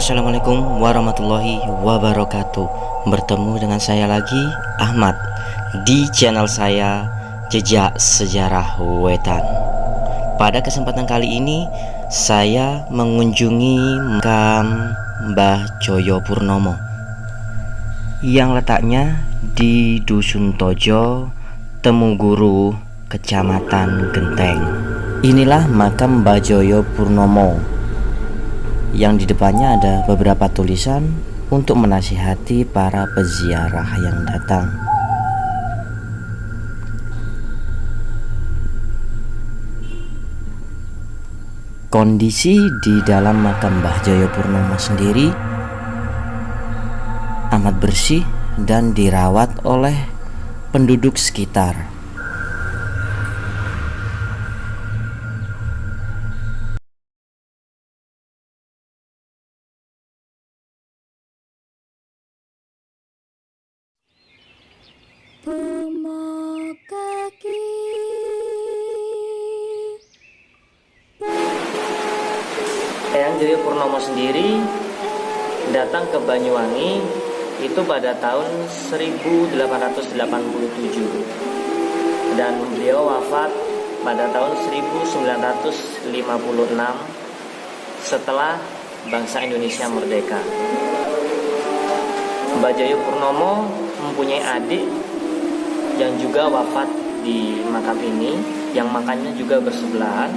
Assalamualaikum warahmatullahi wabarakatuh. Bertemu dengan saya lagi, Ahmad, di channel saya Jejak Sejarah Wetan. Pada kesempatan kali ini saya mengunjungi makam Mbah Joyo Purnomo yang letaknya di Dusun Tojo, Temuguru, Kecamatan Genteng. Inilah makam Mbah Joyo Purnomo yang di depannya ada beberapa tulisan untuk menasihati para peziarah yang datang. Kondisi di dalam makam Mbah Joyo Purnomo sendiri amat bersih dan dirawat oleh penduduk sekitar. Eyang Joyo Purnomo sendiri datang ke Banyuwangi itu pada tahun 1887 dan beliau wafat pada tahun 1956 setelah bangsa Indonesia merdeka. Mbah Joyo Purnomo mempunyai adik yang juga wafat di makam ini, yang makamnya juga bersebelahan.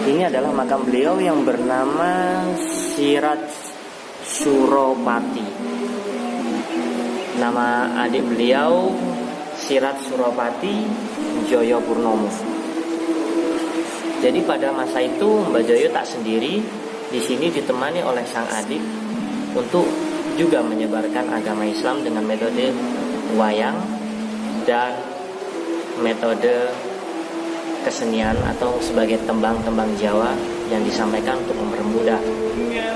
Ini adalah makam beliau yang bernama Sirat Suropati. Nama adik beliau Sirat Suropati Joyo Purnomo. Jadi pada masa itu Mbah Joyo tak sendiri, di sini ditemani oleh sang adik untuk juga menyebarkan agama Islam dengan metode wayang dan metode kesenian atau sebagai tembang-tembang Jawa yang disampaikan untuk mempermudah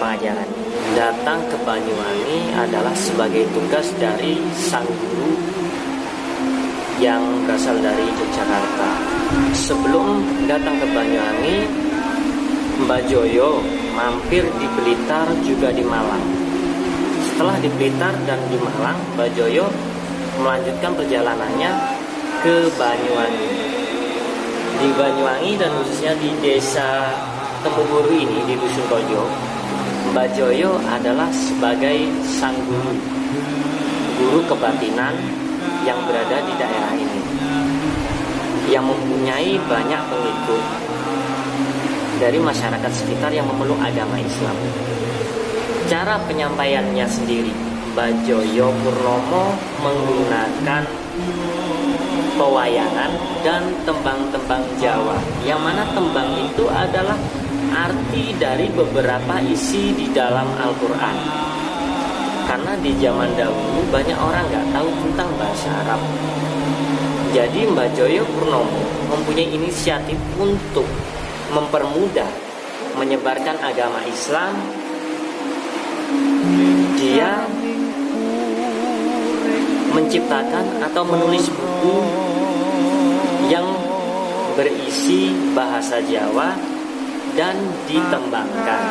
pengajaran. Datang ke Banyuwangi adalah sebagai tugas dari sang guru yang berasal dari Yogyakarta. Sebelum datang ke Banyuwangi, Mbah Joyo mampir di Blitar juga di Malang. Setelah di Blitar dan di Malang, Mbah Joyo melanjutkan perjalanannya ke Banyuwangi. Di Banyuwangi dan khususnya di desa Temuguru ini, di Dusun Tojo, Mbah Joyo adalah sebagai sang guru kebatinan yang berada di daerah ini, yang mempunyai banyak pengikut dari masyarakat sekitar yang memeluk agama Islam. Cara penyampaiannya sendiri, Mbah Joyo Purnomo menggunakan pewayangan dan tembang-tembang Jawa, yang mana tembang itu adalah arti dari beberapa isi di dalam Al-Quran. Karena di zaman dahulu banyak orang nggak tahu tentang bahasa Arab. Jadi Mbah Joyo Purnomo mempunyai inisiatif untuk mempermudah menyebarkan agama Islam. Dia menciptakan atau menulis buku yang berisi bahasa Jawa dan ditembangkan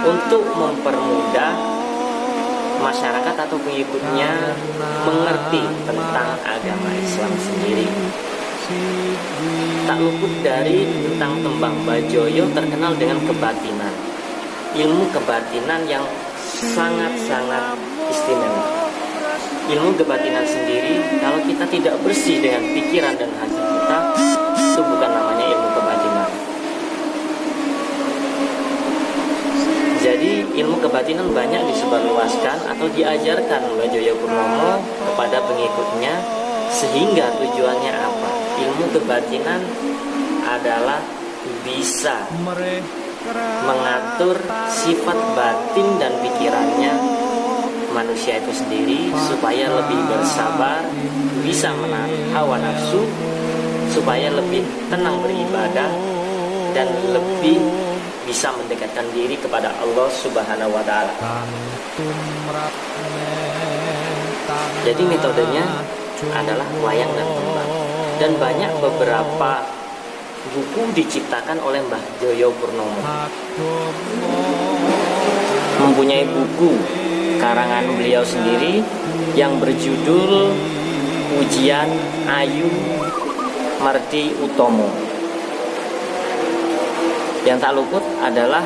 untuk mempermudah masyarakat atau pengikutnya mengerti tentang agama Islam sendiri. Tak luput dari tentang tembang, Mbah Joyo terkenal dengan kebatinan, ilmu kebatinan yang sangat-sangat istimewa. Ilmu kebatinan sendiri, kalau kita tidak bersih dengan pikiran dan hati kita, itu bukan namanya ilmu kebatinan. Jadi ilmu kebatinan banyak disebarluaskan atau diajarkan Mbah Joyo Purnomo kepada pengikutnya, sehingga tujuannya apa? Ilmu kebatinan adalah bisa mengatur sifat batin dan pikirannya manusia itu sendiri, supaya lebih bersabar, bisa menahan hawa nafsu, supaya lebih tenang beribadah, dan lebih bisa mendekatkan diri kepada Allah Subhanahu wa Ta'ala. Jadi metodenya adalah wayang dan tembang, dan banyak beberapa buku diciptakan oleh Mbah Joyo Purnomo. Mempunyai buku karangan beliau sendiri yang berjudul Ujian Ayu Mardi Utomo. Yang tak luput adalah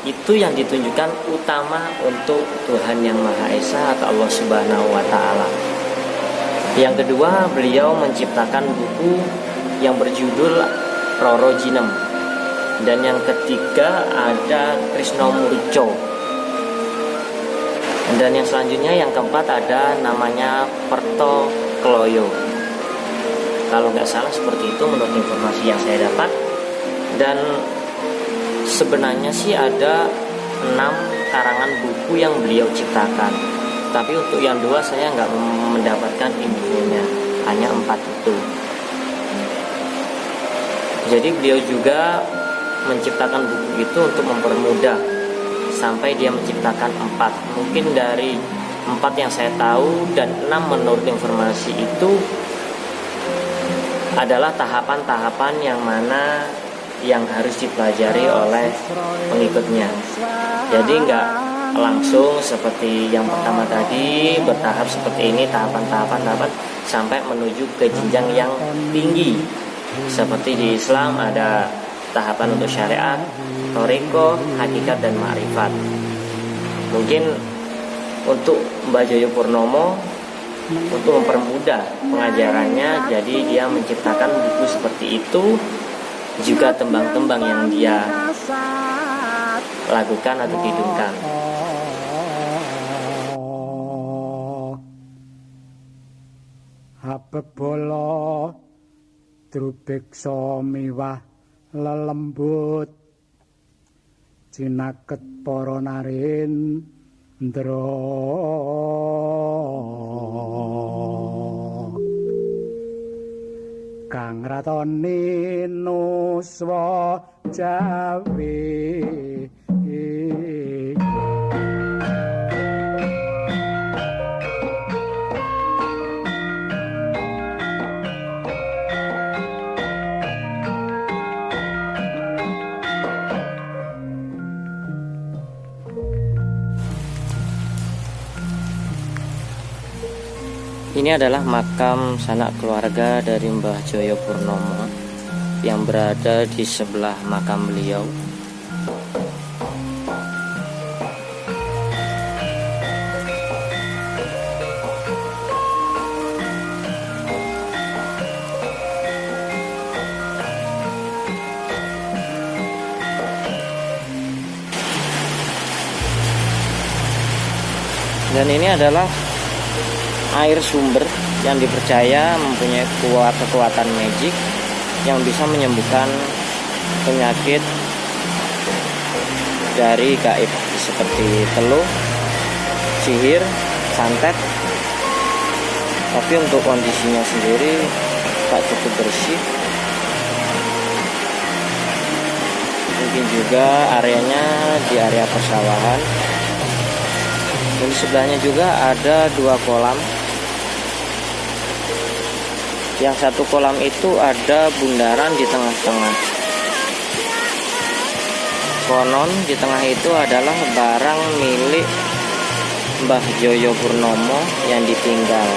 itu yang ditunjukkan utama untuk Tuhan Yang Maha Esa atau Allah Subhanahu wa Ta'ala. Yang kedua, beliau menciptakan buku yang berjudul Roro Jinem. Dan yang ketiga ada Krisno Murico. Dan yang selanjutnya yang keempat ada namanya Perto Kloyo. Kalau nggak salah seperti itu menurut informasi yang saya dapat. Dan sebenarnya sih ada 6 karangan buku yang beliau ciptakan. Tapi untuk yang 2 saya nggak mendapatkan infonya, hanya 4 itu. Jadi beliau juga menciptakan buku itu untuk mempermudah, sampai dia menciptakan 4. Mungkin dari 4 yang saya tahu dan 6 menurut informasi itu adalah tahapan-tahapan yang mana yang harus dipelajari oleh pengikutnya. Jadi nggak langsung seperti yang pertama tadi bertahap seperti ini, tahapan sampai menuju ke jenjang yang tinggi. Seperti di Islam ada tahapan untuk syariat, thariqah, hakikat dan ma'rifat. Mungkin untuk Mbah Joyo Purnomo untuk mempermudah pengajarannya, jadi dia menciptakan buku seperti itu. Juga tembang-tembang yang dia lakukan atau kidungkan. Habebola drubeksa miwah lelembut cinaket para narendra kang ratone nuswa jawe. Ini adalah makam sanak keluarga dari Mbah Joyo Purnomo yang berada di sebelah makam beliau. Dan ini adalah air sumber yang dipercaya mempunyai kekuatan magic yang bisa menyembuhkan penyakit dari gaib seperti teluh, sihir, santet. Tapi untuk kondisinya sendiri tak cukup bersih. Mungkin juga areanya di area persawahan. Dan di sebelahnya juga ada 2 kolam. Yang satu kolam itu ada bundaran di tengah-tengah. Konon di tengah itu adalah barang milik Mbah Joyo Purnomo yang ditinggal,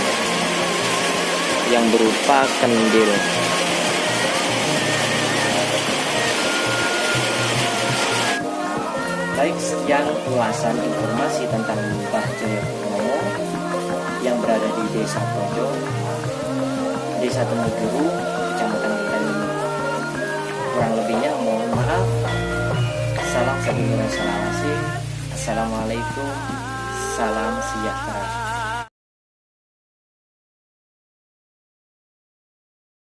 yang berupa kendil. Baik, sekian ulasan informasi tentang Mbah Joyo Purnomo yang berada di Desa Pojo, Desa Temuguru, Kecamatan Ketanimi. Kurang lebihnya mohon maaf. Salam sedulur salawasi. Assalamualaikum. Salam sejahtera.